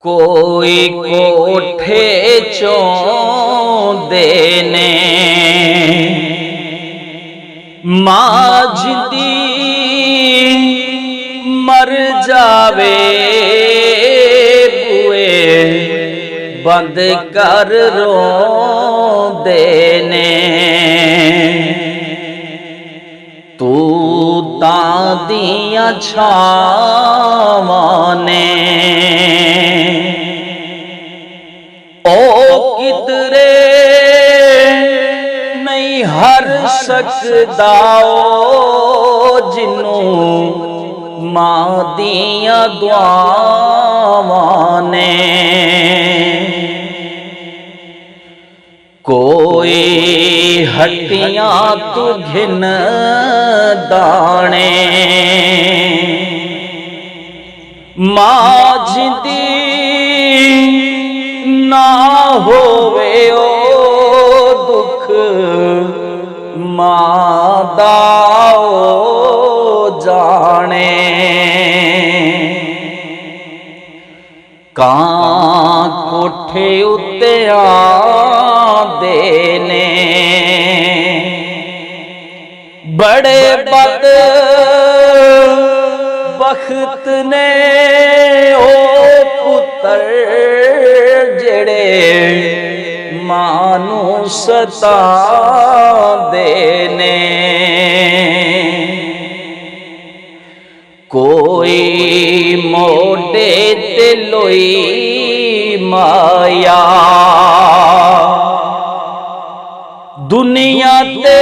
कोई कोठे चों देने माजदी मर जावे बुए बंद कर रो देने तू तां दियां छावां ने ओ किधरे नहीं हर सकदा जिन्नू मां दियां दुआवां ने कोई हट्टियां तू घिन दाने माजदी ना होवे ओ दुख मादा जाने कां कोठे उत्ते आंदे ने बड़े बद बख्त ने ओ पुत्र जेड़े मानू सतांदे ने कोई मोटे ते लोई माया दुनिया ते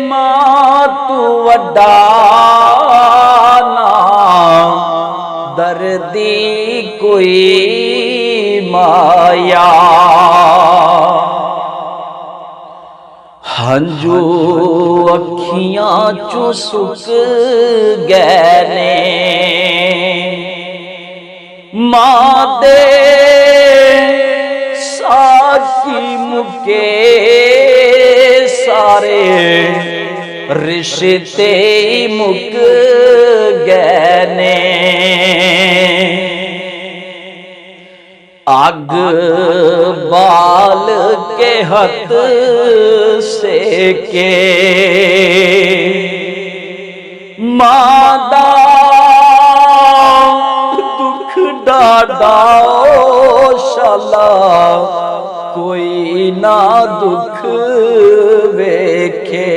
मां तू वड्डा ना दर्दी कोई माया हंजू अखियां चू सुक गए ने मां दे साकी मुके सारे रिश्ते मुक गए ने आग बाल के हथ से के मादा दुख डाडाओ शाला कोई ना दुख वेखे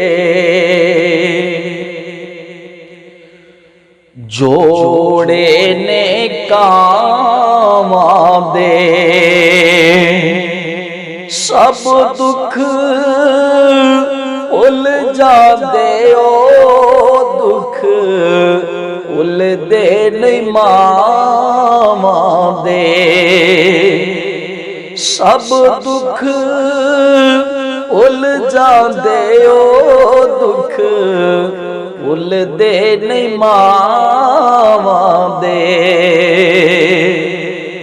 जोड़े ने कावां दे सब दुख भुल जांदे ओ दुख भुलदे नहीं मावां दे सब दुख भुल जांदे ओ दुख भुलदे नहीं मावां दे।